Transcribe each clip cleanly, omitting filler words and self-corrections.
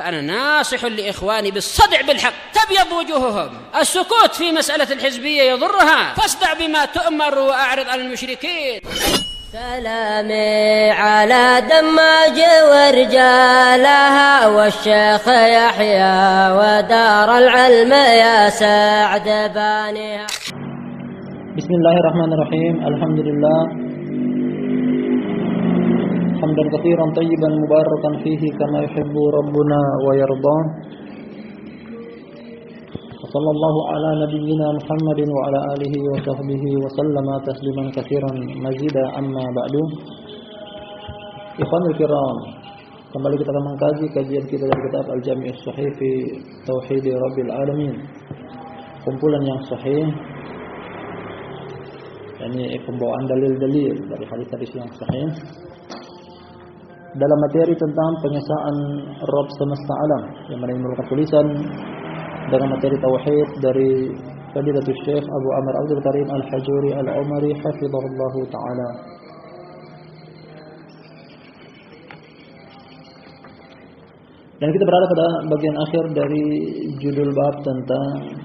فأنا ناصح لإخواني بالصدع بالحق تبيض وجوههم. السكوت في مسألة الحزبية يضرها، فاصدع بما تؤمر وأعرض عن المشركين. سلامي على دماج ورجالها والشيخ يحيى ودار العلم يا سعد بانيها. بسم الله الرحمن الرحيم. الحمد لله حمدا كثيرا طيبا مباركا فيه كما يحب ربنا ويرضى. وصلى الله على نبينا محمد وعلى آله وصحبه وسلم تسليما كثيرا مزيدا. Amma ba'du. Ikhwanul kiram, kembali kita akan mengkaji kajian kita dari kitab Al-Jami' As-Sahih fi Tauhid Rabbil Alamin. Kumpulan yang sahih, yakni pembawaan dalil-dalil dari hadis-hadis yang sahih dalam materi tentang pengesaan Rabb semesta alam, yang mana merupakan tulisan dengan materi tauhid dari Fadilatul Syekh Abu Amr Abdul Karim Al-Hajuri Al-Umari hafizahullah taala. Dan kita berada pada bagian akhir dari judul bab tentang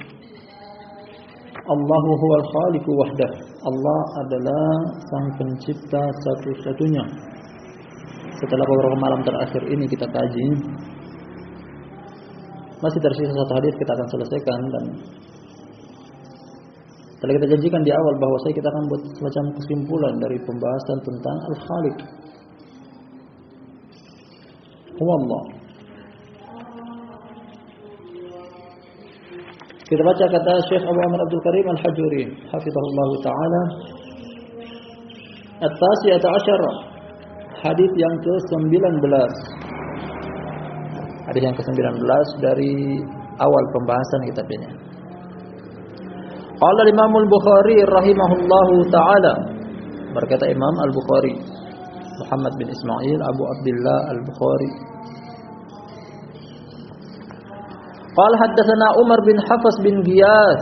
Allahu huwal khaliqu wahdah. Allah adalah sang pencipta satu-satunya. Setelah beberapa malam terakhir ini kita kaji, masih tersisa satu hadis kita akan selesaikan, dan telah kita janjikan di awal bahwa kita akan buat semacam kesimpulan dari pembahasan tentang Al-Khaliq. Huwallah. Kita baca kata Syekh Abu Amr Abdul Karim Al-Hajuri hafizahullah taala, At-Tasi'ata Asyara, hadis yang ke-19. Hadis yang ke-19 dari awal pembahasan kitab ini. Qala Imam Al-Bukhari rahimahullahu taala, berkata Imam Al-Bukhari Muhammad bin Ismail Abu Abdullah Al-Bukhari, qala haddatsana Umar bin Hafs bin Giyas,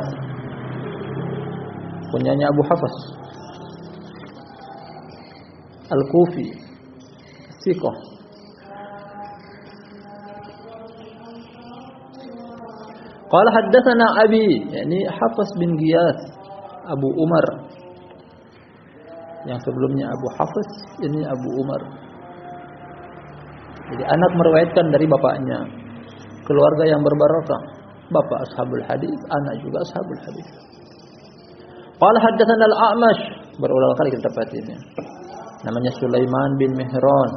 kunyanya Abu Hafs Al-Kufi, thiqah. Qala haddatsana Abi, yakni Hafs bin Giyas Abu Umar, yang sebelumnya Abu Hafs, ini Abu Umar. Jadi anak meriwayatkan dari bapaknya. Keluarga yang berbarakah. Bapak ashabul hadis, anak juga ashabul hadis. Qala haddatsana Al-A'mash, berulang kali kita dapat ini. Namanya Sulaiman bin Mihran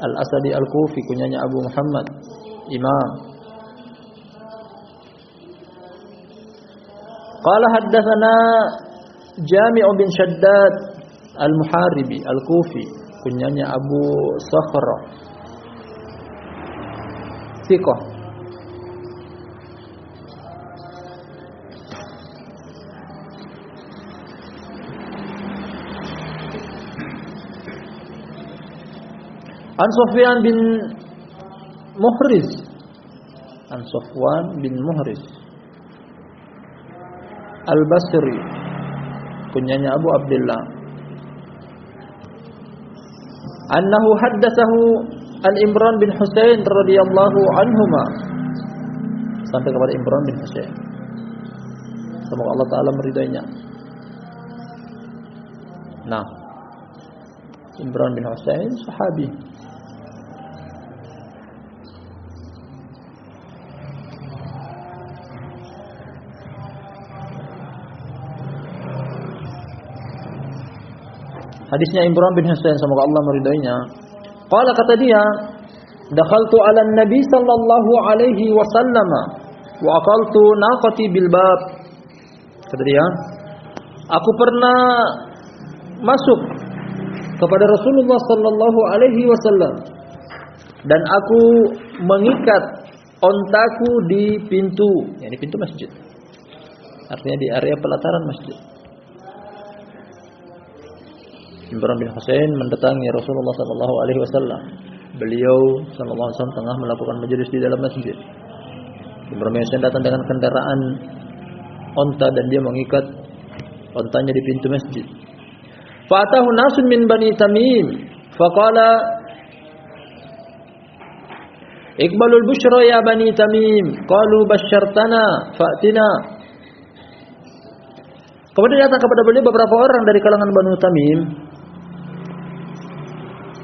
Al-Asadi Al-Kufi, kunyanya Abu Muhammad, imam. Qala haddatsana Jami' bin Shaddad Al-Muharibi Al-Kufi, kunyanya Abu Sakhra, thiqah. An Sufyan bin Muhriz, An Sufwan bin Muhriz Al-Basri, kunyanya Abu Abdullah, annahu haddatsahu an Imran bin Husain radhiyallahu anhuma, sampai kepada Imran bin Husain, semoga Allah taala meridainya. Nah, Imran bin Husain sahabi. Hadisnya Imran bin Husain, semoga Allah meridainya. Qala, kata dia, dakhaltu ala Nabi sallallahu alaihi wasallam wa aqaltu naqati bil bab. Kata dia, aku pernah masuk kepada Rasulullah sallallahu alaihi wasallam dan aku mengikat ontaku di pintu, yakni pintu masjid. Artinya di area pelataran masjid. Imran bin Husain mendatangi Rasulullah sallallahu alaihi wasallam. Beliau sallallahu alaihi wasallam tengah melakukan majelis di dalam masjid. Imran bin Husain datang dengan kendaraan onta dan dia mengikat ontanya di pintu masjid. Fa'atahu nasun min Bani Tamim faqala Iqbalul busyra ya Bani Tamim. Qalu basyartana fa'tina. Kemudian datang kepada beliau beberapa orang dari kalangan Banu Tamim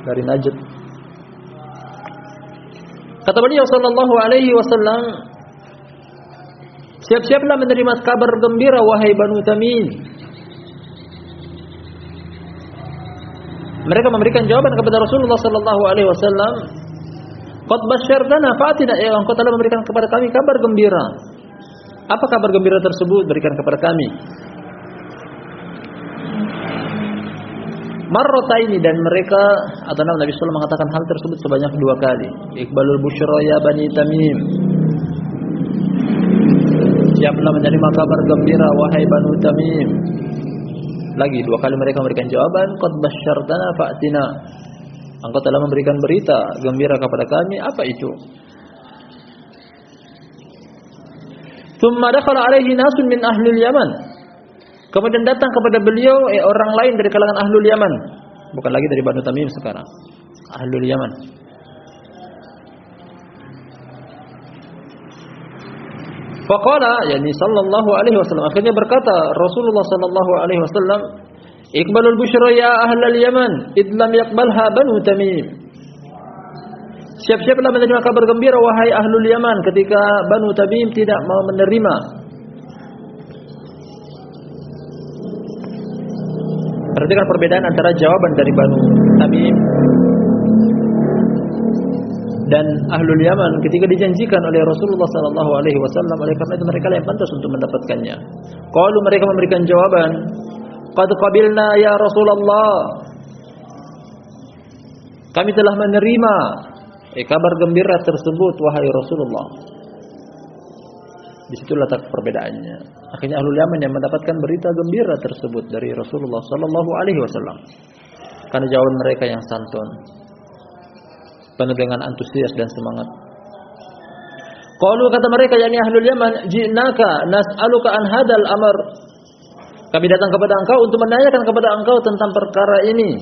dari Najd. Kata beliau sallallahu alaihi wasallam, siap-siaplah menerima kabar gembira wahai Banu Tamim. Mereka memberikan jawaban kepada Rasulullah sallallahu alaihi wasallam, qad basyartana fatina, ya engkau telah memberikan kepada kami kabar gembira. Apa kabar gembira tersebut? Berikan kepada kami. Marrataini, dan mereka atau Nabi sallallahu mengatakan hal tersebut sebanyak 2 kali. Iqbalul busyra ya Bani Tamim. Siaplah menerima kabar gembira wahai Banu Tamim. Lagi 2 kali mereka memberikan jawaban, qad basyartana fa'tina. Engkau telah memberikan berita gembira kepada kami. Apa itu? Tsumma dakhala alaihi nasun min ahlil Yaman. Kemudian datang kepada beliau orang lain dari kalangan Ahlul Yaman. Bukan lagi dari Banu Tamim sekarang. Ahlul Yaman. Faqala, yani sallallahu alaihi wasallam, akhirnya berkata Rasulullah sallallahu alaihi wasallam, Iqbalul busyra ya ahlal Yaman, id lam yaqbalha Banu Tamim. Siap-siaplah menerima kabar gembira wahai Ahlul Yaman ketika Banu Tamim tidak mau menerima. Perhatikan perbedaan antara jawaban dari Banu Tamim dan Ahlul Yaman ketika dijanjikan oleh Rasulullah sallallahu alaihi wasallam. Oleh karena itu mereka yang pantas untuk mendapatkannya. Qalu, mereka memberikan jawaban, qad qabilna ya Rasulullah. Kami telah menerima kabar gembira tersebut wahai Rasulullah. Disitulah letak perbedaannya. Akhirnya Ahlul Yaman yang mendapatkan berita gembira tersebut dari Rasulullah sallallahu alaihi wasallam. Karena jawaban mereka yang santun, penuh dengan antusias dan semangat. Qalu, kata mereka yakni Ahlul Yaman, ji'naka nas'aluka an hadal amr. Kami datang kepada engkau untuk menanyakan kepada engkau tentang perkara ini.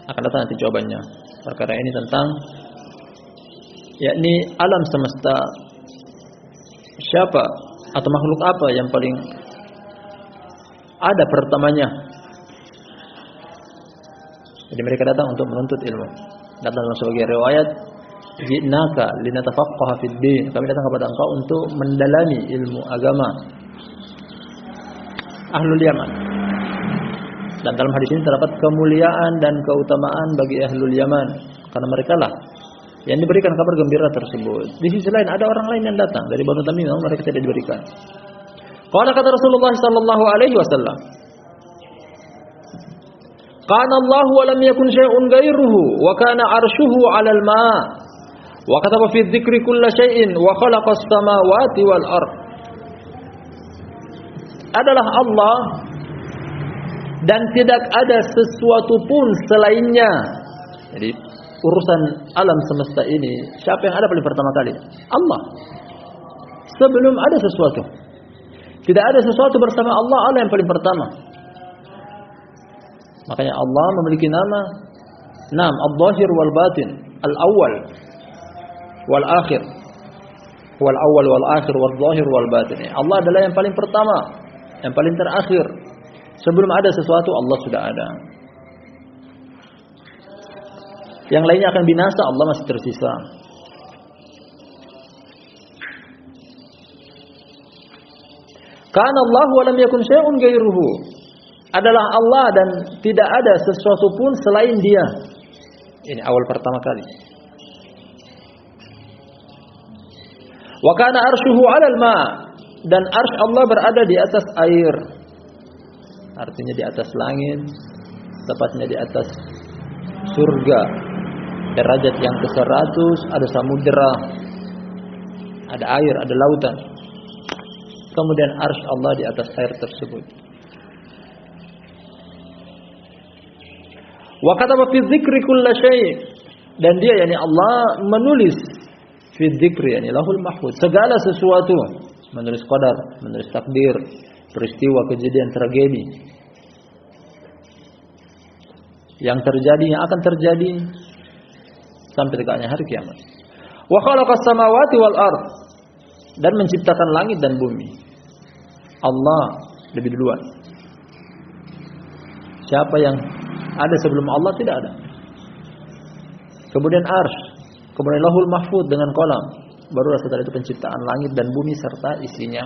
Akan datang nanti jawabannya. Perkara ini tentang yakni alam semesta. Siapa atau makhluk apa yang paling ada pertamanya? Jadi mereka datang untuk menuntut ilmu. Datang dalam sebagai riwayat, ji'naka linatafaqqaha fid din. Kami datang kepada engkau untuk mendalami ilmu agama. Ahlul Yaman. Dan dalam hadis ini terdapat kemuliaan dan keutamaan bagi Ahlul Yaman, karena mereka lah yang diberikan kabar gembira tersebut. Di sisi lain ada orang lain yang datang dari Banu Tamim, namun mereka tidak diberikan. Qala, kata Rasulullah sallallahu alaihi wasallam, kana Allah wa lam yakun syai'un ghairuhu wa kana 'arshuhu 'alal ma' wa kataba fi dzikri kulli syai'in wa khalaqas samawati wal ard. Adalah Allah dan tidak ada sesuatu pun selainnya. Jadi urusan alam semesta ini, siapa yang ada paling pertama kali? Allah. Sebelum ada sesuatu, tidak ada sesuatu bersama Allah. Allah yang paling pertama. Makanya Allah memiliki nama Al-Zahir wal Batin, Al-Awwal wal Akhir, wal Awwal wal Akhir wal Zahir wal Batin. Allah adalah yang paling pertama, yang paling terakhir. Sebelum ada sesuatu, Allah sudah ada. Yang lainnya akan binasa, Allah masih tersisa. Kana Allah wa lam yakun syai'un ghairuhu. Adalah Allah dan tidak ada sesuatu pun selain Dia. Ini awal pertama kali. Wa kana arshuhu 'alal ma', dan arsy Allah berada di atas air. Artinya di atas langit, tepatnya di atas surga. Derajat yang ke-100, ada samudera, ada air, ada lautan. Kemudian arsy Allah di atas air tersebut. Wa kataba fi dzikri kulli syai', dan Dia yakni Allah menulis fi dzikri, yakni lahul mahfuz, segala sesuatu, menulis qadar, menulis takdir, peristiwa, kejadian, tragedi yang terjadi, yang akan terjadi sampai tegaknya hari kiamat. Wa khalaqas samawati wal ard, dan menciptakan langit dan bumi. Allah lebih duluan. Siapa yang ada sebelum Allah? Tidak ada. Kemudian arsy, kemudian lahul mahfuz dengan qalam. Barulah setelah itu penciptaan langit dan bumi serta isinya.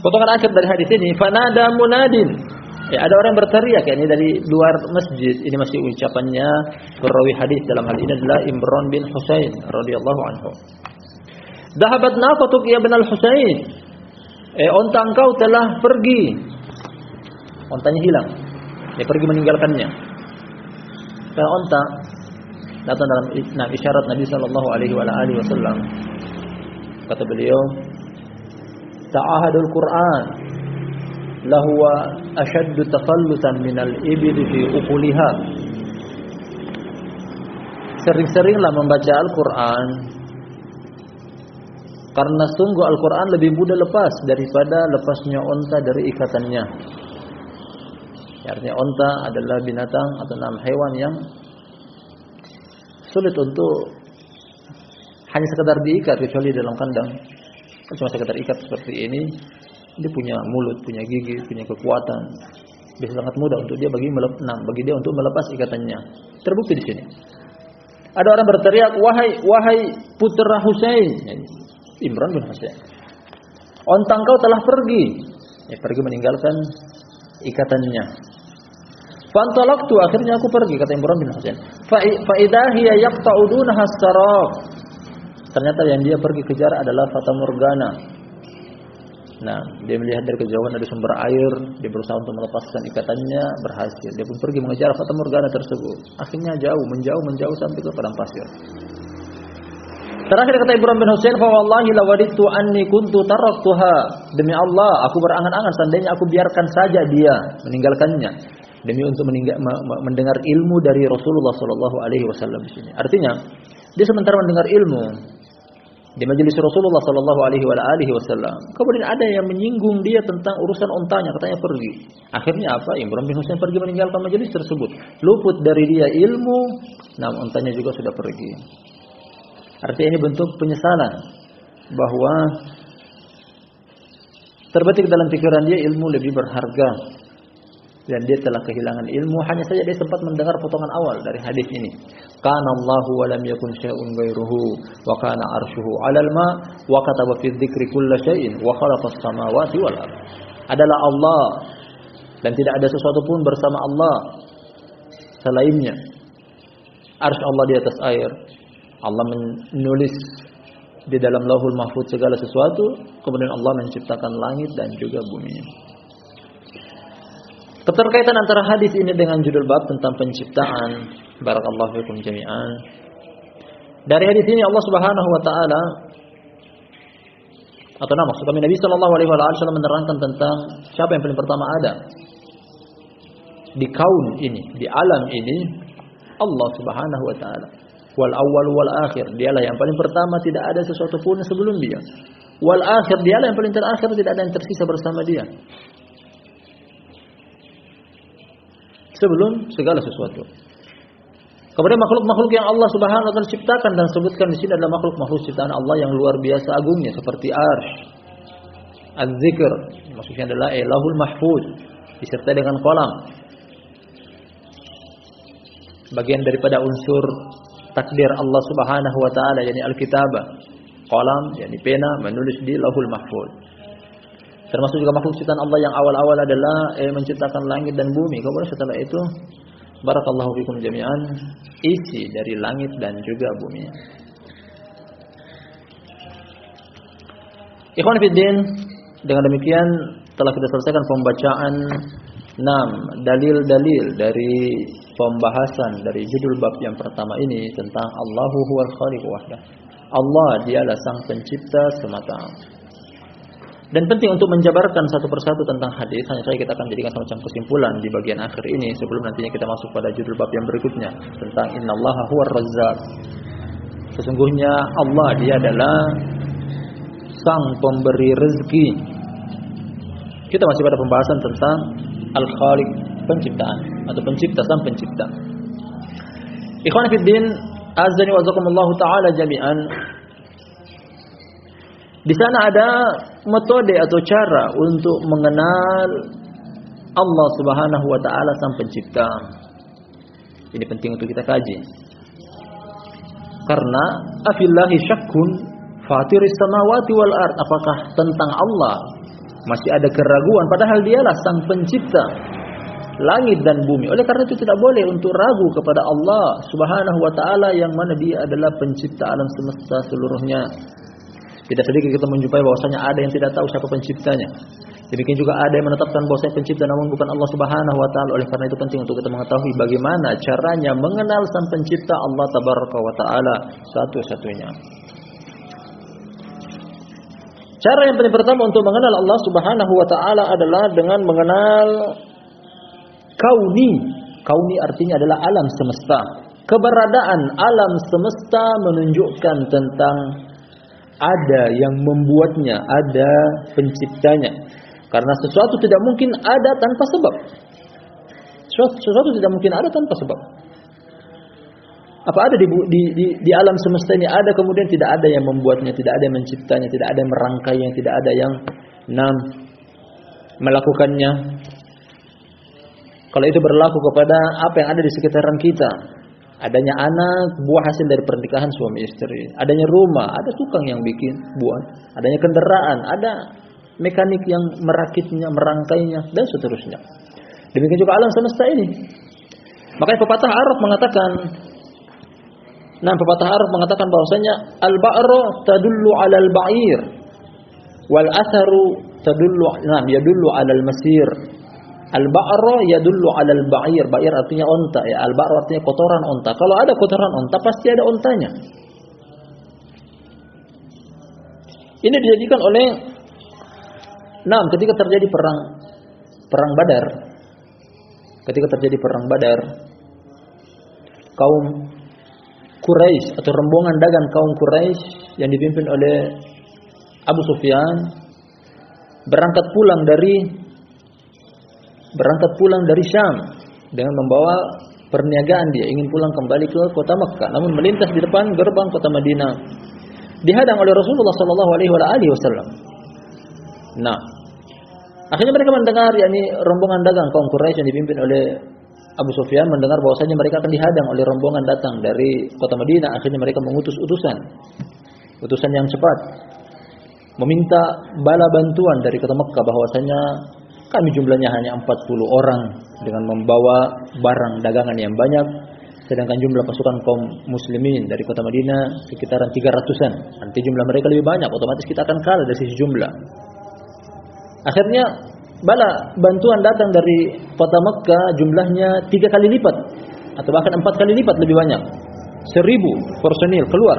Potongan akhir dari hadis ini, fanada munadin. Ya, ada orang berteriak, ya, ini dari luar masjid. Ini masih ucapannya perawi hadis dalam hal ini adalah Imran bin Husain radhiyallahu anhu. Dhahabat naqatuk ya bin al-Husain. Onta engkau telah pergi. Ontanya hilang. Dia pergi meninggalkannya. Karena onta datang dalam isyarat Nabi sallallahu alaihi wasallam. Kata beliau, ta'ahadul Qur'an lahuwa ashaddu tafallutan minal ibil fi uquliha. Sering-seringlah membaca Al-Qur'an, karena sungguh Al-Qur'an lebih mudah lepas daripada lepasnya onta dari ikatannya. Artinya onta adalah binatang atau hewan yang sulit untuk hanya sekedar diikat, kecuali dalam kandang. Cuma sekedar ikat seperti ini, dia punya mulut, punya gigi, punya kekuatan. Bisa sangat mudah untuk dia bagi dia untuk melepas ikatannya. Terbukti di sini. Ada orang berteriak, wahai putra Husain, Imran bin Husain, onta engkau telah pergi. Ya, pergi meninggalkan ikatannya. Fantalaqtu, akhirnya aku pergi, kata Imran bin Husain. Fa idza hiya yaqta'uduna has-sarab. Ternyata yang dia pergi kejar adalah fata morgana. Nah, dia melihat dari kejauhan ada sumber air, dia berusaha untuk melepaskan ikatannya, berhasil. Dia pun pergi mengejar fata morgana tersebut. Akhirnya menjauh sampai ke padang pasir. Terakhir kata Imran bin Husain, fa wallahi lawadittu anni kuntu taraktuha. Demi Allah, aku berangan-angan seandainya aku biarkan saja dia meninggalkannya, demi untuk mendengar ilmu dari Rasulullah sallallahu alaihi wasallam di sini. Artinya, dia sementara mendengar ilmu di majelis Rasulullah sallallahu alaihi wasallam, kemudian ada yang menyinggung dia tentang urusan ontanya, katanya pergi. Akhirnya apa? Imran bin Husain pergi meninggalkan majelis tersebut. Luput dari dia ilmu, namun ontanya juga sudah pergi. Artinya ini bentuk penyesalan bahwa terbetik dalam pikiran dia ilmu lebih berharga, dan dia telah kehilangan ilmu. Hanya saja dia sempat mendengar potongan awal dari hadis ini. Kana Allahu wa lam yakun syai'un ghairuhu wa kana arshuhu 'alal ma wa kataba fi dzikri kulli syai'in wa khalaqas samawati wal ardh. Adalah Allah dan tidak ada sesuatu pun bersama Allah selainnya. Arsy Allah di atas air. Allah menulis di dalam Lauhul Mahfuz segala sesuatu, kemudian Allah menciptakan langit dan juga bumi. Keterkaitan antara hadis ini dengan judul bab tentang penciptaan, barakallahu fikum jami'an. Dari hadis ini Allah Subhanahu wa taala maksud kami Nabi sallallahu alaihi wasallam menerangkan tentang siapa yang paling pertama ada di kaun ini, di alam ini, Allah Subhanahu wa taala. Wal awwal wal akhir, dialah yang paling pertama, tidak ada sesuatu pun sebelum dia. Wal akhir, dialah yang paling terakhir, tidak ada yang tersisa bersama dia sebelum segala sesuatu. Kemudian makhluk-makhluk yang Allah Subhanahu wa taala ciptakan dan sebutkan di sini adalah makhluk-makhluk ciptaan Allah yang luar biasa agungnya, seperti arsy, az-zikr, maksudnya adalah Lauhul Mahfuz disertai dengan qalam. Bagian daripada unsur takdir Allah Subhanahu wa taala, yakni al-kitabah, qalam, yakni pena, menulis di Lauhul Mahfuz. Termasuk juga makhluk ciptaan Allah yang awal-awal adalah menciptakan langit dan bumi. Kemudian setelah itu, barakallahu fikum jami'an, isi dari langit dan juga bumi. Ikhwan fillah, dengan demikian telah kita selesaikan pembacaan 6 dalil-dalil dari pembahasan dari judul bab yang pertama ini tentang Allahu huwal khaliq wahdah. Allah dialah sang pencipta semata. Dan penting untuk menjabarkan satu persatu tentang hadis, hanya saja kita akan jadikan semacam kesimpulan di bagian akhir ini sebelum nantinya kita masuk pada judul bab yang berikutnya tentang innallaha huwar razzaq. Sesungguhnya Allah dia adalah sang pemberi rezeki. Kita masih pada pembahasan tentang al-khaliq, penciptaan atau pencipta, sang pencipta. Ikhwan fiddin, azani wa azakumullah taala jami'an. Di sana ada metode atau cara untuk mengenal Allah Subhanahu wa taala sang pencipta. Ini penting untuk kita kaji. Karena afillahi syakkun fatiris samawati wal ard, apakah tentang Allah masih ada keraguan padahal dialah sang pencipta langit dan bumi. Oleh karena itu tidak boleh untuk ragu kepada Allah Subhanahu wa taala yang mana dia adalah pencipta alam semesta seluruhnya. Tidak sedikit kita menjumpai bahwasanya ada yang tidak tahu siapa penciptanya. Demikian juga ada yang menetapkan bahwasanya pencipta namun bukan Allah Subhanahu wa taala. Oleh karena itu penting untuk kita mengetahui bagaimana caranya mengenal sang pencipta Allah tabaraka wa taala satu-satunya. Cara yang paling pertama untuk mengenal Allah Subhanahu wa taala adalah dengan mengenal kauni. Kauni artinya adalah alam semesta. Keberadaan alam semesta menunjukkan tentang ada yang membuatnya, ada penciptanya. Karena sesuatu tidak mungkin ada tanpa sebab. Sesuatu tidak mungkin ada tanpa sebab. Apa ada di alam semesta ini ada kemudian tidak ada yang membuatnya, tidak ada yang menciptanya, tidak ada yang merangkainya, tidak ada yang melakukannya. Kalau itu berlaku kepada apa yang ada di sekitaran kita, adanya anak, buah hasil dari pernikahan suami istri, adanya rumah, ada tukang yang bikin buat, adanya kendaraan, ada mekanik yang merakitnya, merangkainya, dan seterusnya. Demikian juga alam semesta ini. Makanya pepatah Arab mengatakan bahwasanya al-ba'ru tadullu 'alal ba'ir wal atharu yadullu 'alal masir. Al-ba'ru yadullu 'alal ba'ir. Ba'ir artinya onta ya. Al-ba'ru artinya kotoran onta. Kalau ada kotoran onta pasti ada ontanya. Ini dijadikan oleh ketika terjadi perang Badar. Ketika terjadi perang Badar, kaum Quraisy atau rombongan dagang kaum Quraisy yang dipimpin oleh Abu Sufyan berangkat pulang dari Syam dengan membawa perniagaan. Dia ingin pulang kembali ke kota Mekkah, namun melintas di depan gerbang kota Madinah, dihadang oleh Rasulullah sallallahu alaihi wasallam. Akhirnya mereka mendengar, yakni rombongan dagang kaum Quraisy yang dipimpin oleh Abu Sufyan mendengar bahwasanya mereka akan dihadang oleh rombongan datang dari kota Madinah. Akhirnya mereka mengutus utusan yang cepat, meminta bala bantuan dari kota Mekkah bahwasanya kami jumlahnya hanya 40 orang dengan membawa barang dagangan yang banyak, sedangkan jumlah pasukan kaum muslimin dari kota Madinah sekitaran 300-an. Nanti jumlah mereka lebih banyak, otomatis kita akan kalah dari sisi jumlah. Akhirnya bala bantuan datang dari kota Mekkah jumlahnya 3 kali lipat atau bahkan 4 kali lipat lebih banyak. 1000 personil keluar.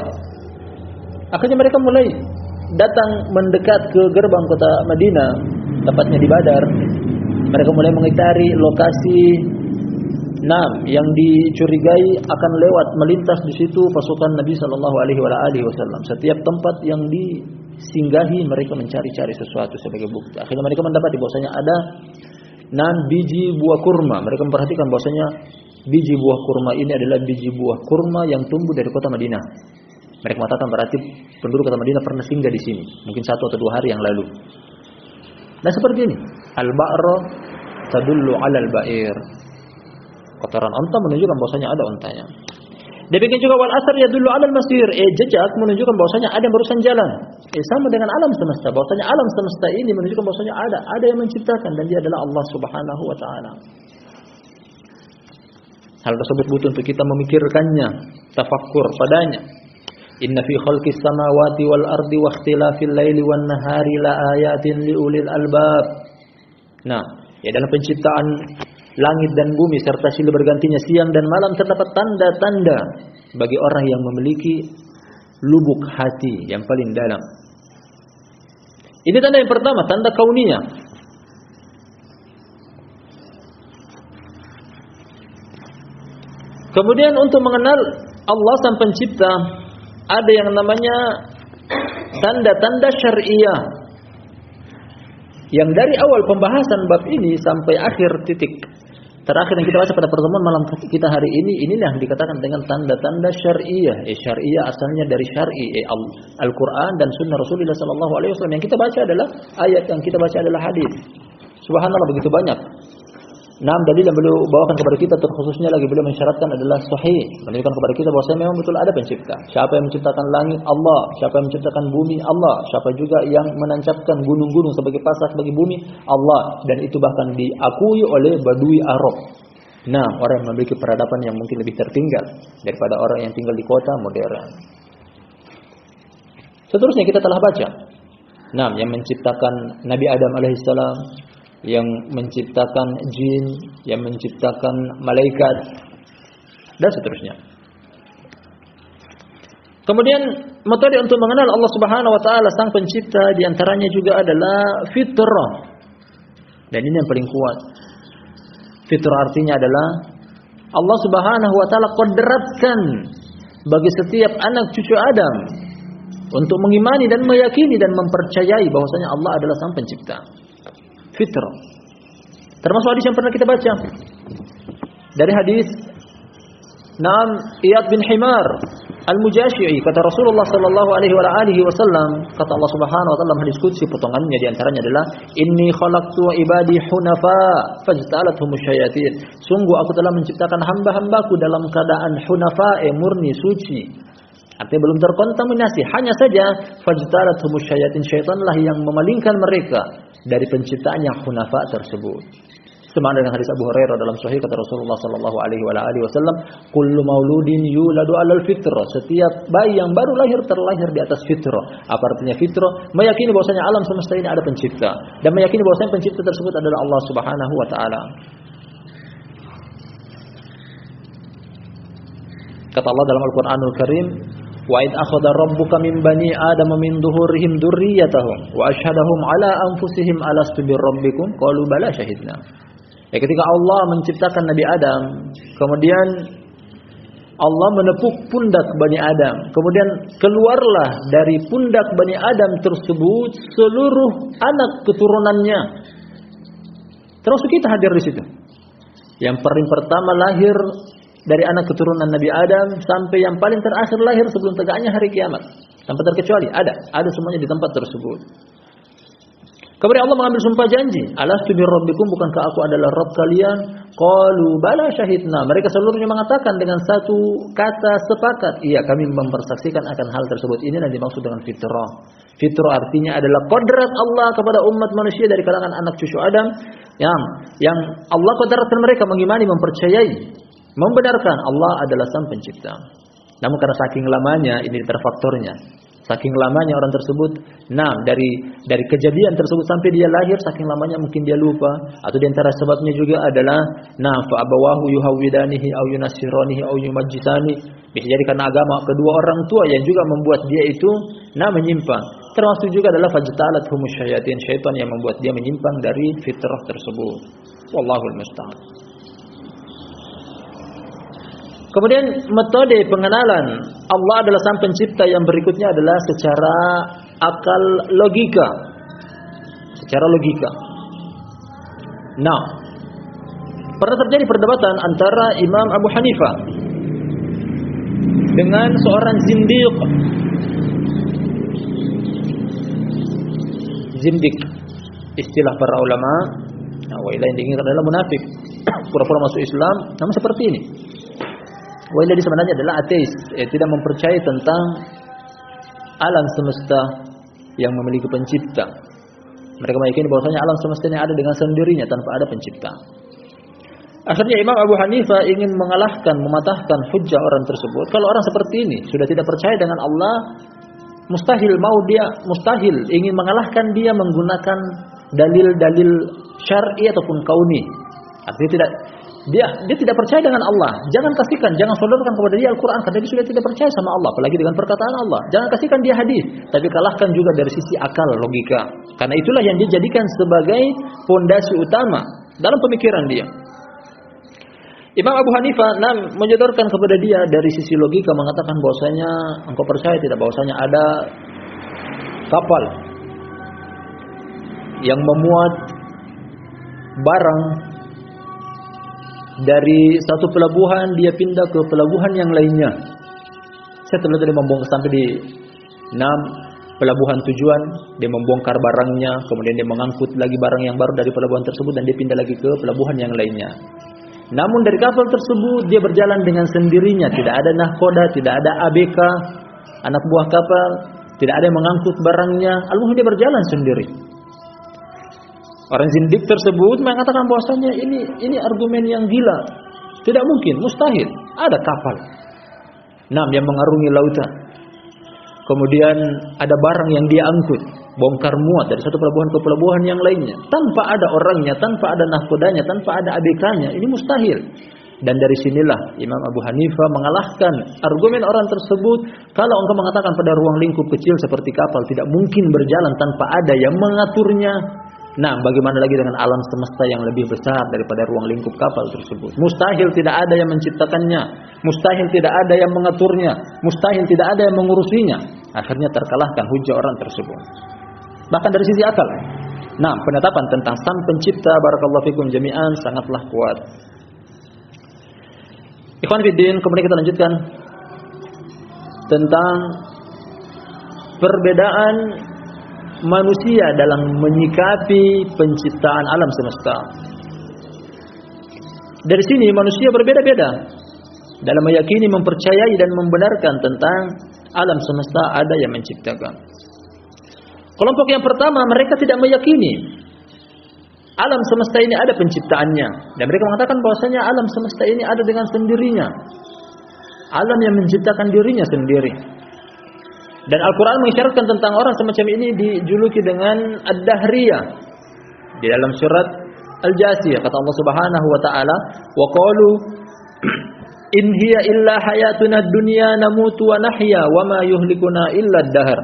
Akhirnya mereka mulai datang mendekat ke gerbang kota Madinah, tepatnya di Badar. Mereka mulai mengitari lokasi yang dicurigai akan lewat melintas di situ pasukan Nabi sallallahu alaihi wasallam. Setiap tempat yang disinggahi mereka mencari-cari sesuatu sebagai bukti. Akhirnya mereka mendapati bahwasanya ada 6 biji buah kurma. Mereka memperhatikan bahwasanya biji buah kurma ini adalah biji buah kurma yang tumbuh dari kota Madinah. Mereka mengatakan berarti penduduk kota Madinah pernah singgah di sini, mungkin 1 atau 2 hari yang lalu. Nah seperti ini, al-ba'ru tadullu 'alal ba'ir. Kotoran onta menunjukkan bahwasanya ada ontanya. Demikian juga wal asar yadullu 'alal masir. Jejak menunjukkan bahwasanya ada yang berurusan jalan. Sama dengan alam semesta, bahwasanya alam semesta ini menunjukkan bahwasanya ada yang menciptakan dan dia adalah Allah Subhanahu wa taala. Hal tersebut butuh untuk kita memikirkannya, tafakkur padanya. Inna fi khalqis samawati wal ardi wa ikhtilafil laili wan nahari la ayatin liulil albab. Dalam penciptaan langit dan bumi serta silih bergantinya siang dan malam terdapat tanda-tanda bagi orang yang memiliki lubuk hati yang paling dalam. Ini tanda yang pertama, tanda kauniyah. Kemudian untuk mengenal Allah sang pencipta, ada yang namanya tanda-tanda syariah. Yang dari awal pembahasan bab ini sampai akhir titik terakhir yang kita baca pada pertemuan malam kita hari ini, inilah yang dikatakan dengan tanda-tanda syariah. Syariah asalnya dari syar'i, Al-Quran dan Sunnah Rasulullah Sallallahu Alaihi Wasallam. Yang kita baca adalah ayat, yang kita baca adalah hadis. Subhanallah, begitu banyak. Dalil yang beliau bawakan kepada kita, terkhususnya lagi beliau mensyaratkan adalah sahih, menunjukkan kepada kita bahwa memang betul ada pencipta. Siapa yang menciptakan langit? Allah. Siapa yang menciptakan bumi? Allah. Siapa juga yang menancapkan gunung-gunung sebagai pasar sebagai bumi? Allah. Dan itu bahkan diakui oleh Badui Arab. Orang yang memiliki peradaban yang mungkin lebih tertinggal daripada orang yang tinggal di kota modern. Seterusnya kita telah baca. Yang menciptakan Nabi Adam alaihissalam, yang menciptakan jin, yang menciptakan malaikat, dan seterusnya. Kemudian metode untuk mengenal Allah Subhanahu wa taala sang pencipta diantaranya juga adalah fitrah. Dan ini yang paling kuat. Fitrah artinya adalah Allah Subhanahu wa taala kodratkan bagi setiap anak cucu Adam untuk mengimani dan meyakini dan mempercayai bahwasanya Allah adalah sang pencipta. Fitrah. Termasuk hadis yang pernah kita baca. Dari hadis Iyad bin Himar Al-Mujashi'i, kata Rasulullah sallallahu alaihi wasallam, kata Allah Subhanahu wa taala hadis qudsi, potongannya di antaranya adalah inni khalaqtu ibadi hunafa fajtalathum syayatin. Sungguh aku telah menciptakan hamba-hambaku dalam keadaan hunafa, murni, suci. Artinya belum terkontaminasi, hanya saja fajtalathum syayatin, syaitanlah yang memalingkan mereka dari penciptaan yang hunafa tersebut. Semakna dengan hadis Abu Hurairah dalam Sahih, kata Rasulullah sallallahu alaihi wasallam, kullu mauludin yuladu 'alal fitrah. Setiap bayi yang baru lahir terlahir di atas fitrah. Apa artinya fitrah? Meyakini bahwasanya alam semesta ini ada pencipta dan meyakini bahwasanya pencipta tersebut adalah Allah Subhanahu wa taala. Kata Allah dalam Al-Qur'anul Karim, wa id akhadha rabbuka min bani adama min dhuhurihim dzurriyyatahum wa asyhadahum ala anfusihim alastu birabbikum qalu bala syahidna. Ketika Allah menciptakan Nabi Adam, kemudian Allah menepuk pundak Bani Adam, kemudian keluarlah dari pundak Bani Adam tersebut seluruh anak keturunannya. Termasuk kita hadir di situ. Yang paling pertama lahir dari anak keturunan Nabi Adam sampai yang paling terakhir lahir sebelum tegaknya hari kiamat. Tanpa terkecuali, ada semuanya di tempat tersebut. Kemudian Allah mengambil sumpah janji, alastu birabbikum, bukankah aku adalah Rabb kalian? Qalu bala syahidna. Mereka seluruhnya mengatakan dengan satu kata sepakat, iya, kami mempersaksikan akan hal tersebut. Ini yang dimaksud dengan fitrah. Fitrah artinya adalah kodrat Allah kepada umat manusia dari kalangan anak cucu Adam yang Allah kodratkan mereka mengimani, mempercayai, membenarkan Allah adalah sang pencipta. Namun karena saking lamanya, ini terfaktornya. Saking lamanya orang tersebut, dari kejadian tersebut sampai dia lahir, saking lamanya mungkin dia lupa. Atau di antara sebabnya juga adalah, fa abawahu yuhawwidanihi au yunasiranihi au yumajjisani. Bisa jadi karena agama kedua orang tua yang juga membuat dia itu menyimpang. Termasuk juga adalah fajtalathum syayatin, syaitan yang membuat dia menyimpang dari fitrah tersebut. Wallahul musta'an. Kemudian metode pengenalan Allah adalah sang pencipta yang berikutnya adalah secara akal logika. Secara logika. Pernah terjadi perdebatan antara Imam Abu Hanifah dengan seorang zindiq. Zindiq, istilah para ulama, wailah yang diinginkan adalah munafik, pura-pura masuk Islam, namun seperti ini. Wailah sebenarnya adalah ateis, tidak mempercayai tentang alam semesta yang memiliki pencipta. Mereka meyakini bahwasanya alam semesta ini ada dengan sendirinya tanpa ada pencipta. Akhirnya Imam Abu Hanifah ingin mengalahkan, mematahkan hujjah orang tersebut. Kalau orang seperti ini sudah tidak percaya dengan Allah, mustahil ingin mengalahkan dia menggunakan dalil-dalil syar'i ataupun kauni. Artinya dia tidak percaya dengan Allah. Jangan sodorkan kepada dia Al-Quran karena dia sudah tidak percaya sama Allah, apalagi dengan perkataan Allah. Jangan kasihkan dia hadis, tapi kalahkan juga dari sisi akal, logika. Karena itulah yang dia jadikan sebagai fondasi utama dalam pemikiran dia. Imam Abu Hanifah menyodorkan kepada dia dari sisi logika, mengatakan bahwasanya engkau percaya tidak bahwasanya ada kapal yang memuat barang Dari satu pelabuhan dia pindah ke pelabuhan yang lainnya. Saya terlihat dia membongkar sampai di 6 pelabuhan tujuan, dia membongkar barangnya, kemudian dia mengangkut lagi barang yang baru dari pelabuhan tersebut dan dia pindah lagi ke pelabuhan yang lainnya. Namun dari kapal tersebut dia berjalan dengan sendirinya, tidak ada nahkoda, tidak ada ABK, anak buah kapal, tidak ada yang mengangkut barangnya. Alhamdulillah dia berjalan sendiri. Orang zindik tersebut mengatakan bahwasanya ini argumen yang gila. Tidak mungkin, mustahil. Ada kapal yang mengarungi lautan. Kemudian ada barang yang dia angkut, bongkar muat dari satu pelabuhan ke pelabuhan yang lainnya, tanpa ada orangnya, tanpa ada nahkodanya, tanpa ada ABK-nya. Ini mustahil. Dan dari sinilah Imam Abu Hanifah mengalahkan argumen orang tersebut. Kalau engkau mengatakan pada ruang lingkup kecil seperti kapal tidak mungkin berjalan tanpa ada yang mengaturnya, nah bagaimana lagi dengan alam semesta yang lebih besar daripada ruang lingkup kapal tersebut? Mustahil tidak ada yang menciptakannya, mustahil tidak ada yang mengaturnya, mustahil tidak ada yang mengurusinya. Akhirnya terkalahkan hujah orang tersebut. Bahkan dari sisi akal, penetapan tentang Sang Pencipta, barakallahu fikum jami'an, sangatlah kuat. Ikhwan fillah, kemudian kita lanjutkan tentang perbedaan manusia dalam menyikapi penciptaan alam semesta. Dari sini manusia berbeda-beda dalam meyakini, mempercayai dan membenarkan tentang alam semesta ada yang menciptakan. Kelompok yang pertama, mereka tidak meyakini alam semesta ini ada penciptaannya, dan mereka mengatakan bahwasanya alam semesta ini ada dengan sendirinya. Alam yang menciptakan dirinya sendiri. Dan Al-Quran mengisyaratkan tentang orang semacam ini dijuluki dengan Ad-Dahriyah. Di dalam surat Al-Jasiyah kata Allah Subhanahu wa taala, "Wa qalu in hiya illa hayatuna ad-dunya namutu wa nahya wa ma yuhlikuna illa ad-dahr."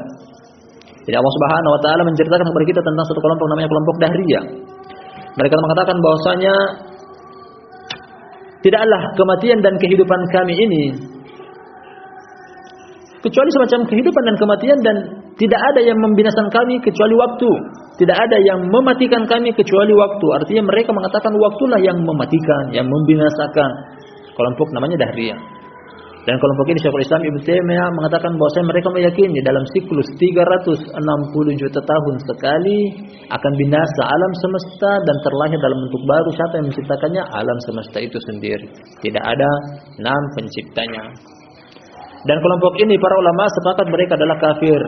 Jadi Allah Subhanahu wa taala menceritakan kepada kita tentang satu kelompok namanya kelompok Dahriyah. Mereka mengatakan bahwasanya tidaklah kematian dan kehidupan kami ini kecuali semacam kehidupan dan kematian, dan tidak ada yang membinasakan kami kecuali waktu. Tidak ada yang mematikan kami kecuali waktu. Artinya mereka mengatakan waktulah yang mematikan, yang membinasakan. Kelompok namanya Dahriyah. Dan kelompok ini Syekhul Islam Ibnu Taimiyah mengatakan bahwasanya mereka meyakini dalam siklus 360 juta tahun sekali akan binasa alam semesta dan terlahir dalam bentuk baru. Siapa yang menciptakannya? Alam semesta itu sendiri. Tidak ada penciptanya. Dan kelompok ini para ulama sepakat mereka adalah kafir.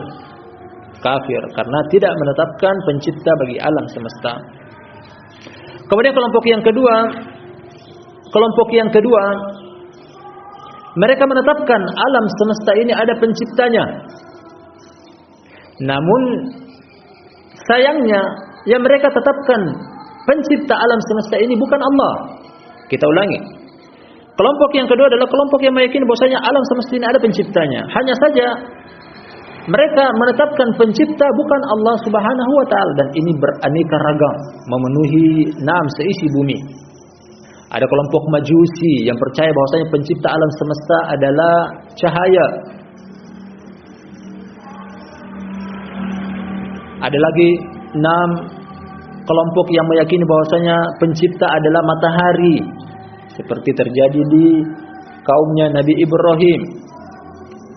Kafir karena tidak menetapkan pencipta bagi alam semesta. Kemudian kelompok yang kedua, mereka menetapkan alam semesta ini ada penciptanya. Namun sayangnya yang mereka tetapkan pencipta alam semesta ini bukan Allah. Kita ulangi. Kelompok yang kedua adalah kelompok yang meyakini bahwasanya alam semesta ini ada penciptanya. Hanya saja mereka menetapkan pencipta bukan Allah Subhanahu wa taala, dan ini beraneka ragam, memenuhi seisi bumi. Ada kelompok Majusi yang percaya bahwasanya pencipta alam semesta adalah cahaya. Ada lagi 6 kelompok yang meyakini bahwasanya pencipta adalah matahari, seperti terjadi di kaumnya Nabi Ibrahim,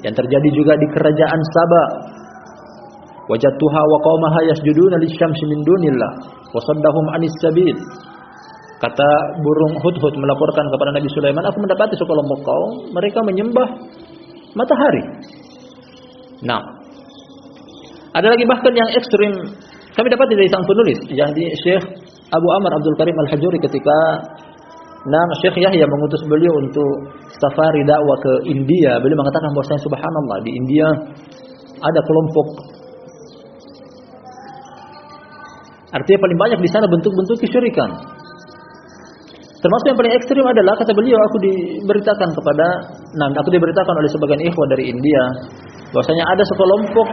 yang terjadi juga di kerajaan Saba. Wajadtuha wa qaumaha yasjuduna lisyamsi min dunillah wa saddahum anis sabil. Kata burung hudhud melaporkan kepada Nabi Sulaiman, aku mendapati sekelompok kaum mereka menyembah matahari. Nah, ada lagi bahkan yang ekstrim. Kami dapat dari sang penulis, yakni Syekh Abu Amr Abdul Karim Al-Hajuri, ketika Syekh Yahya mengutus beliau untuk safari dakwah ke India. Beliau mengatakan bahwasanya subhanallah, di India ada kelompok, artinya paling banyak di sana bentuk-bentuk kesyirikan. Termasuk yang paling ekstrim adalah, kata beliau, aku diberitakan oleh sebagian ikhwah dari India bahwasanya ada sekelompok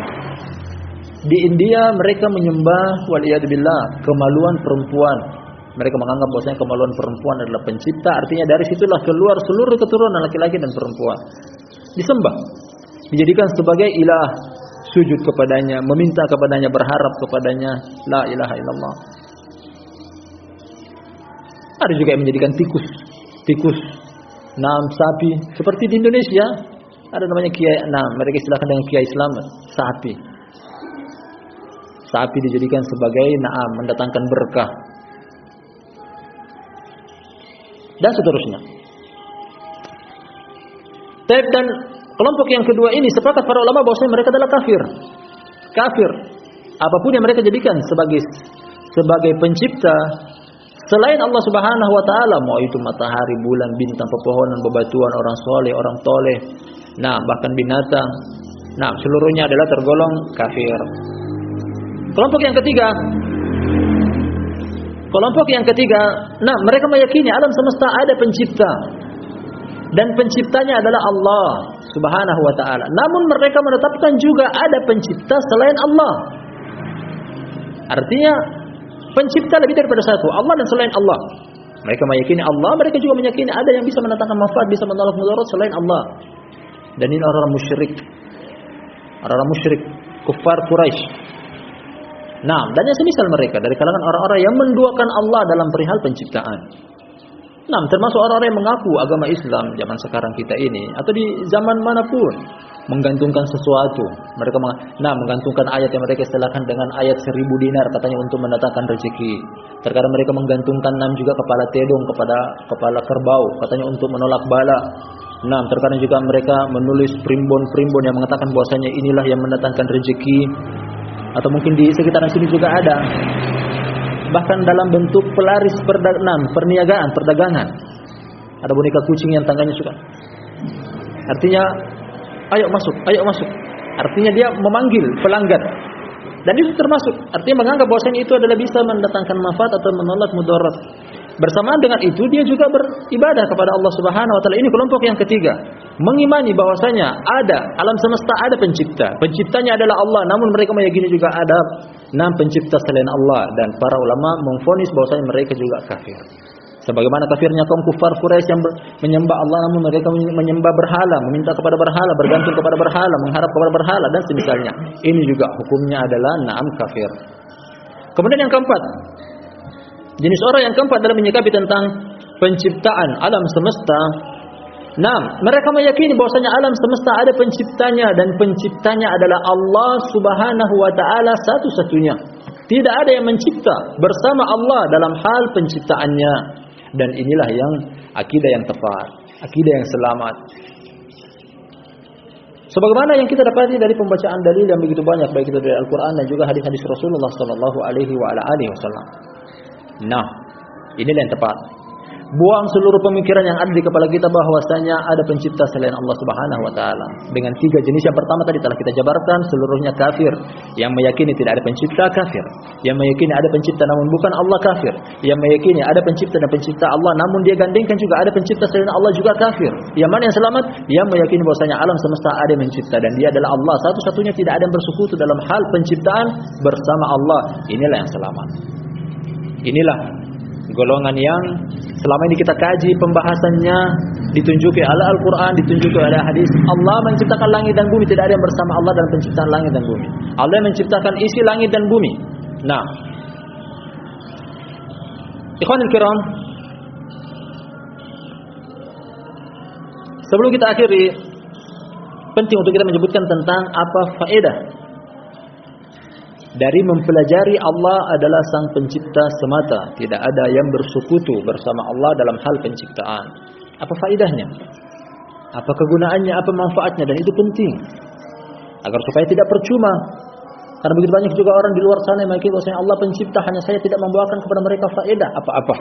di India mereka menyembah waliyadzubillah kemaluan perempuan. Mereka menganggap bahwasanya kemaluan perempuan adalah pencipta, artinya dari situlah keluar seluruh keturunan laki-laki dan perempuan. Disembah, dijadikan sebagai ilah, sujud kepadanya, meminta kepadanya, berharap kepadanya. La ilaha illallah. Ada juga yang menjadikan tikus tikus, sapi. Seperti di Indonesia ada namanya kiai, mereka istilahkan dengan kiai selamat, sapi. Sapi dijadikan sebagai mendatangkan berkah. Dan seterusnya. Dan kelompok yang kedua ini sepakat para ulama bahwasanya mereka adalah kafir. Kafir. Apapun yang mereka jadikan sebagai pencipta selain Allah Subhanahu wa taala, mau itu matahari, bulan, bintang, pepohonan, bebatuan, orang soleh, orang toleh, bahkan binatang. Seluruhnya adalah tergolong kafir. Kelompok yang ketiga, mereka meyakini alam semesta ada pencipta. Dan penciptanya adalah Allah Subhanahu wa taala. Namun mereka menetapkan juga ada pencipta selain Allah. Artinya pencipta lebih daripada satu, Allah dan selain Allah. Mereka meyakini Allah, mereka juga meyakini ada yang bisa mendatangkan manfaat, bisa menolak mudarat selain Allah. Dan ini orang-orang musyrik, kuffar Quraisy. Dan yang semisal mereka dari kalangan orang-orang yang menduakan Allah dalam perihal penciptaan. Termasuk orang-orang yang mengaku agama Islam zaman sekarang kita ini atau di zaman manapun menggantungkan sesuatu. Mereka menggantungkan ayat yang mereka istilahkan dengan ayat 1000 dinar katanya untuk mendatangkan rezeki. Terkadang mereka menggantungkan juga kepala tedong kepada kepala kerbau katanya untuk menolak bala. Terkadang juga mereka menulis primbon yang mengatakan bahwasanya inilah yang mendatangkan rezeki. Atau mungkin di sekitaran sini juga ada. Bahkan dalam bentuk pelaris perdagangan. Ada boneka kucing yang tangganya suka. Artinya, ayo masuk. Artinya dia memanggil pelanggan. Dan itu termasuk. Artinya menganggap bahwasanya itu adalah bisa mendatangkan manfaat atau menolak mudarat. Bersamaan dengan itu dia juga beribadah kepada Allah Subhanahu wa taala. Ini kelompok yang ketiga. Mengimani bahwasanya ada alam semesta, ada pencipta. Penciptanya adalah Allah, namun mereka meyakini juga ada pencipta selain Allah, dan para ulama memvonis bahwasanya mereka juga kafir. Sebagaimana kafirnya kaum kufar Quraisy yang menyembah Allah namun mereka menyembah berhala, meminta kepada berhala, bergantung kepada berhala, mengharap kepada berhala dan semisalnya. Ini juga hukumnya adalah kafir. Kemudian yang keempat, jenis orang yang keempat dalam menyikapi tentang penciptaan alam semesta. Mereka meyakini bahwasanya alam semesta ada penciptanya dan penciptanya adalah Allah Subhanahu wa taala satu-satunya. Tidak ada yang mencipta bersama Allah dalam hal penciptaannya. Dan inilah yang akidah yang tepat, akidah yang selamat. Sebagaimana yang kita dapati dari pembacaan dalil yang begitu banyak baik itu dari Al-Qur'an dan juga hadis-hadis Rasulullah sallallahu alaihi wasallam. Inilah yang tepat. Buang seluruh pemikiran yang ada di kepala kita bahwasanya ada pencipta selain Allah Subhanahu wa taala. Dengan 3 jenis yang pertama tadi telah kita jabarkan, seluruhnya kafir. Yang meyakini tidak ada pencipta, kafir. Yang meyakini ada pencipta namun bukan Allah, kafir. Yang meyakini ada pencipta dan pencipta Allah namun dia gandengkan juga ada pencipta selain Allah, juga kafir. Yang mana yang selamat? Yang meyakini bahwasanya alam semesta ada yang mencipta dan dia adalah Allah satu-satunya, tidak ada yang bersekutu dalam hal penciptaan bersama Allah. Inilah yang selamat. Inilah golongan yang selama ini kita kaji pembahasannya, ditunjuki oleh Al-Quran, ditunjuki oleh hadis. Allah menciptakan langit dan bumi, tidak ada yang bersama Allah dalam penciptaan langit dan bumi. Allah menciptakan isi langit dan bumi. Ikhwanul kiram, sebelum kita akhiri, penting untuk kita menyebutkan tentang apa faedah dari mempelajari Allah adalah sang pencipta semata, tidak ada yang bersekutu bersama Allah dalam hal penciptaan. Apa faedahnya? Apa kegunaannya? Apa manfaatnya? Dan itu penting agar supaya tidak percuma. Karena begitu banyak juga orang di luar sana yang meyakini bahwasanya Allah pencipta, hanya saya tidak membawakan kepada mereka faedah apa-apa.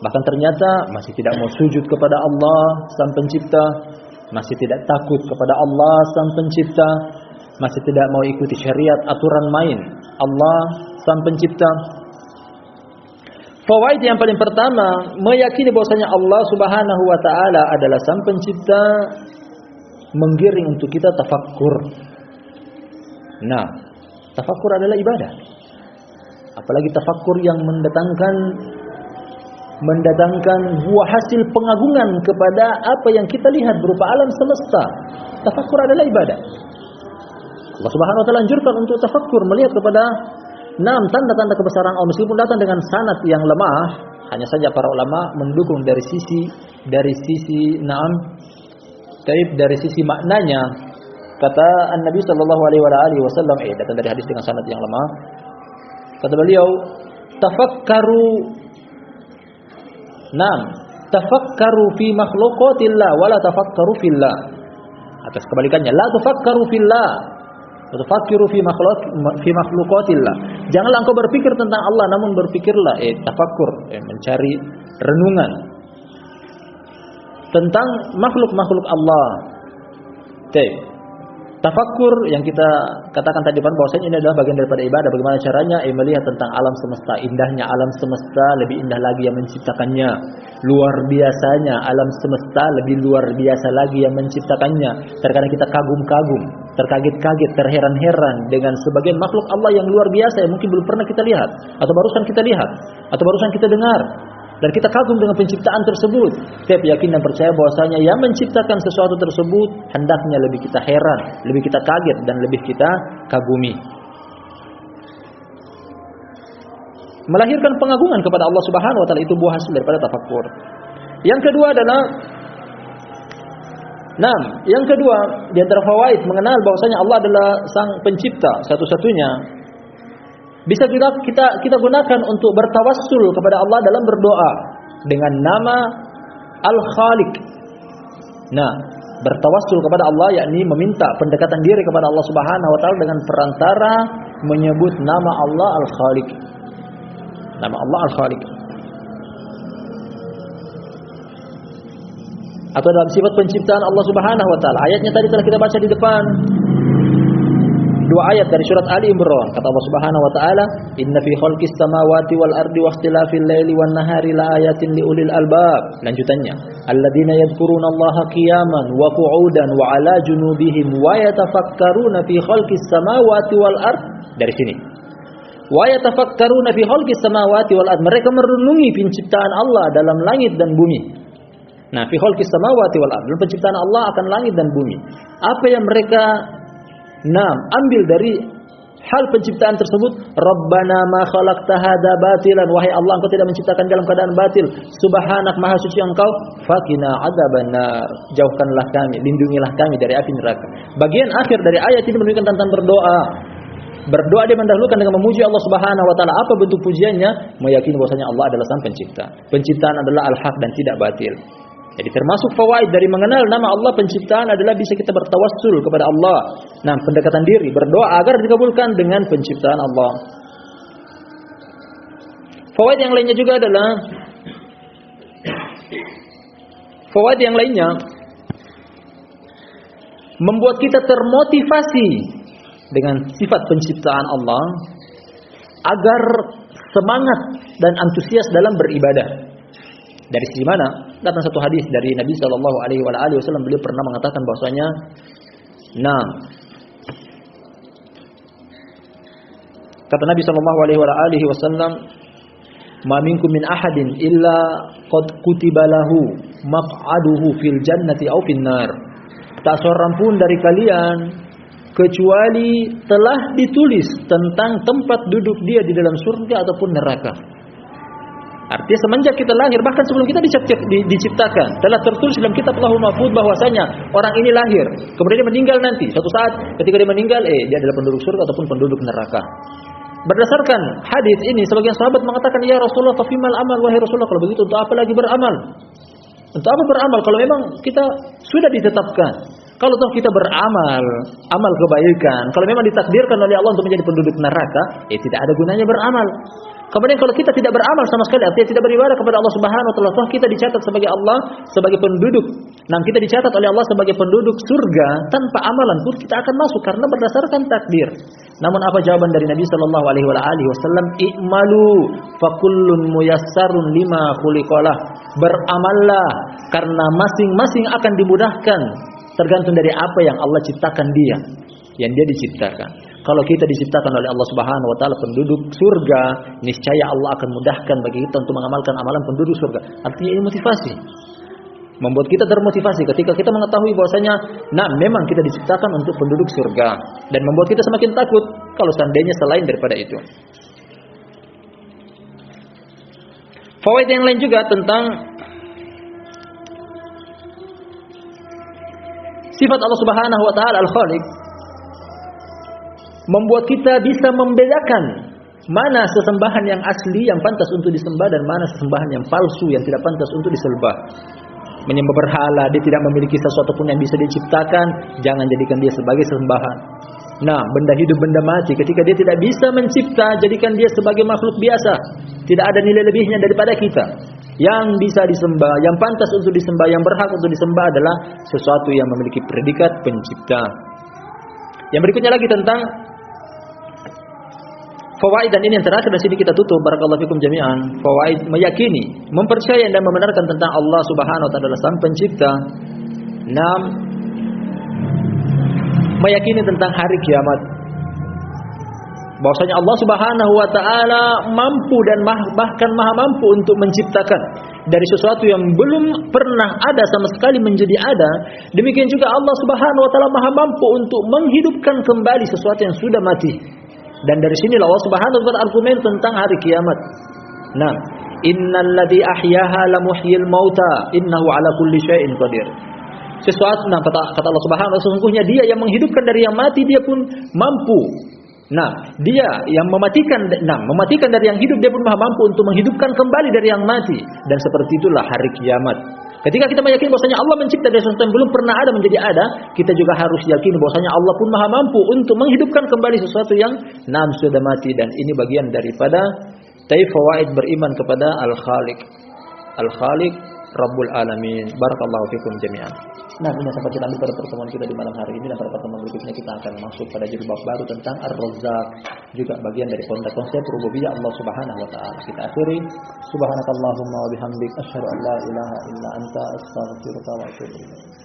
Bahkan ternyata masih tidak mau sujud kepada Allah sang pencipta, masih tidak takut kepada Allah sang pencipta, masih tidak mau ikuti syariat aturan main Allah sang pencipta. Fawaid yang paling pertama, meyakini bahwasanya Allah Subhanahu wa taala adalah sang pencipta menggiring untuk kita tafakkur. Tafakkur adalah ibadah. Apalagi tafakkur yang mendatangkan buah hasil pengagungan kepada apa yang kita lihat berupa alam semesta. Tafakkur adalah ibadah. Allah Subhanahu wa taala anjurkan untuk tafakkur, melihat kepada tanda-tanda kebesaran Allah meskipun datang dengan sanad yang lemah. Hanya saja para ulama mendukung dari sisi dari sisi dari sisi maknanya, kata Nabi sallallahu alaihi wasallam, datang dari hadis dengan sanad yang lemah. Kata beliau, tafakkaru fi makhluqatillah wa la tafakkaru fillah. Atas kebalikannya, la tafakkaru fillah, tafakkiru fi makhluqatillah. Janganlah engkau berpikir tentang Allah, namun berpikirlah tafakkur, mencari renungan tentang makhluk-makhluk Allah. Tafakkur yang kita katakan tadi bahwasanya ini adalah bagian daripada ibadah. Bagaimana caranya? Melihat tentang alam semesta, indahnya alam semesta, lebih indah lagi yang menciptakannya. Luar biasanya alam semesta, lebih luar biasa lagi yang menciptakannya. Terkadang kita kagum-kagum, terkaget-kaget, terheran-heran dengan sebagian makhluk Allah yang luar biasa yang mungkin belum pernah kita lihat, atau barusan kita lihat, atau barusan kita dengar. Dan kita kagum dengan penciptaan tersebut. Saya yakin dan percaya bahwasanya yang menciptakan sesuatu tersebut hendaknya lebih kita heran, lebih kita kaget, dan lebih kita kagumi. Melahirkan pengagungan kepada Allah Subhanahu wa taala itu buah hasil daripada tafakkur. Yang kedua adalah yang kedua di antara fawaid mengenal bahwasanya Allah adalah Sang Pencipta satu-satunya. Bisa kita gunakan untuk bertawassul kepada Allah dalam berdoa dengan nama Al-Khaliq. Bertawassul kepada Allah yakni meminta pendekatan diri kepada Allah Subhanahu wa taala dengan perantara menyebut nama Allah Al-Khaliq. Nama Allah Al-Khaliq. Atau dalam sifat penciptaan Allah Subhanahu wa taala. Ayatnya tadi telah kita baca di depan. Dua ayat dari surat Ali Imran. Kata Allah Subhanahu wa taala, "Inna fi khalqis samawati wal ardi wakhtilafil laili wan nahari laayatin liulil albab." Lanjutannya, "Alladzina yadhkuruna Allaha qiyaman wa qu'udan wa 'ala junubihim wa yatafakkaruna fi khalqis samawati wal ard." Dari sini. Wa yatafakkaruna fi khalqis samawati wal ard. Mereka merenungi penciptaan Allah dalam langit dan bumi. Fi khalqis samawati wal ard. Penciptaan Allah akan langit dan bumi. Apa yang mereka ambil dari hal penciptaan tersebut, Rabbana ma khalaqta hadza batilan, wahai Allah, Engkau tidak menciptakan dalam keadaan batil. Subhanak, maha suci Engkau. Faqina adzabannar, jauhkanlah kami, lindungilah kami dari api neraka. Bagian akhir dari ayat ini menunjukkan tentang berdoa. Berdoa dia mendahulukan dengan memuji Allah Subhanahu wa taala. Apa bentuk pujiannya? Meyakini bahwasanya Allah adalah Sang Pencipta. Penciptaan adalah al-haq dan tidak batil. Jadi termasuk fawaid dari mengenal nama Allah penciptaan adalah bisa kita bertawassul kepada Allah. Pendekatan diri, berdoa agar dikabulkan dengan penciptaan Allah. Fawaid yang lainnya juga adalah membuat kita termotivasi dengan sifat penciptaan Allah agar semangat dan antusias dalam beribadah. Dari sisi mana? Datang satu hadis dari Nabi sallallahu alaihi wasallam, beliau pernah mengatakan bahwasanya kata Nabi sallallahu alaihi wasallam, "Ma minkum min ahadin illa qad kutiba lahu maq'aduhu fil jannati aw fin nar." Tak seorang pun dari kalian kecuali telah ditulis tentang tempat duduk dia di dalam surga ataupun neraka. Artinya semenjak kita lahir, bahkan sebelum kita diciptakan, telah tertulis dalam kitab Lauhul Mahfuz bahwasanya orang ini lahir, kemudian dia meninggal nanti. Suatu saat ketika dia meninggal, dia adalah penduduk surga ataupun penduduk neraka. Berdasarkan hadis ini, sebagian sahabat mengatakan, "Ya Rasulullah, fafimal amal, wahai Rasulullah, kalau begitu untuk apa lagi beramal? Untuk apa beramal kalau memang kita sudah ditetapkan? Kalau toh kita beramal, amal kebaikan, kalau memang ditakdirkan oleh Allah untuk menjadi penduduk neraka, tidak ada gunanya beramal. Kemudian kalau kita tidak beramal sama sekali, artinya tidak beribadah kepada Allah Subhanahu wa taala, toh kita dicatat sebagai Allah sebagai penduduk. Kita dicatat oleh Allah sebagai penduduk surga tanpa amalan pun kita akan masuk karena berdasarkan takdir. Namun apa jawaban dari Nabi sallallahu alaihi wasallam? I'malu fakullun muyassarun lima khuliqalah. Beramallah karena masing-masing akan dimudahkan tergantung dari apa yang Allah ciptakan dia, yang dia diciptakan. Kalau kita diciptakan oleh Allah Subhanahu wa taala penduduk surga, niscaya Allah akan mudahkan bagi kita untuk mengamalkan amalan penduduk surga. Artinya ini motivasi. Membuat kita termotivasi ketika kita mengetahui bahwasanya memang kita diciptakan untuk penduduk surga, dan membuat kita semakin takut kalau seandainya selain daripada itu. Fawaid yang lain juga tentang Sifat Allah Subhanahu wa taala Al-Khaliq membuat kita bisa membedakan mana sesembahan yang asli yang pantas untuk disembah dan mana sesembahan yang palsu yang tidak pantas untuk disembah. Menyembah berhala, dia tidak memiliki sesuatu pun yang bisa diciptakan, jangan jadikan dia sebagai sesembahan. Nah, benda hidup, benda mati, ketika dia tidak bisa mencipta, jadikan dia sebagai makhluk biasa. Tidak ada nilai lebihnya daripada kita. Yang bisa disembah, yang pantas untuk disembah, yang berhak untuk disembah adalah sesuatu yang memiliki predikat pencipta. Yang berikutnya lagi tentang fawaid, dan ini yang terakhir di sini kita tutup. Barakallahu fikum jami'an. Fawaid meyakini, mempercayai dan membenarkan tentang Allah Subhanahu wa taala adalah Sang Pencipta. 6. Meyakini tentang hari kiamat. Bahwasanya Allah Subhanahu wa taala mampu dan bahkan maha mampu untuk menciptakan dari sesuatu yang belum pernah ada sama sekali menjadi ada. Demikian juga Allah Subhanahu wa taala maha mampu untuk menghidupkan kembali sesuatu yang sudah mati. Dan dari sinilah Allah Subhanahu wa taala berargumen tentang hari kiamat. Nah, innal ladzi ahyaha lamuhyil mauta innahu ala kulli syai'in qadir. Sesuatu, nah kata Allah Subhanahu wa taala, sesungguhnya Dia yang menghidupkan dari yang mati, Dia pun mampu. Nah, Dia yang mematikan dari yang hidup, Dia pun maha mampu untuk menghidupkan kembali dari yang mati. Dan seperti itulah hari kiamat. Ketika kita meyakini bahwasanya Allah mencipta dari sesuatu yang belum pernah ada menjadi ada, kita juga harus yakini bahwasanya Allah pun maha mampu untuk menghidupkan kembali sesuatu yang sudah mati. Dan ini bagian daripada fawaid beriman kepada Al-Khaliq. Al-Khaliq Rabbul Alamin. Barakallahu fikum jami'an. Nah, ini sampai kita ambil pada pertemuan kita di malam hari ini, dan pada pertemuan berikutnya kita akan masuk pada jilbab baru tentang Ar-Razzaq, juga bagian dari konsep rububiyah Allah Subhanahu wa taala. Kita akhiri, subhanakallahumma wa bihamdik asyhadu an la ilaha illa anta astaghfiruka wa atubu ilaik.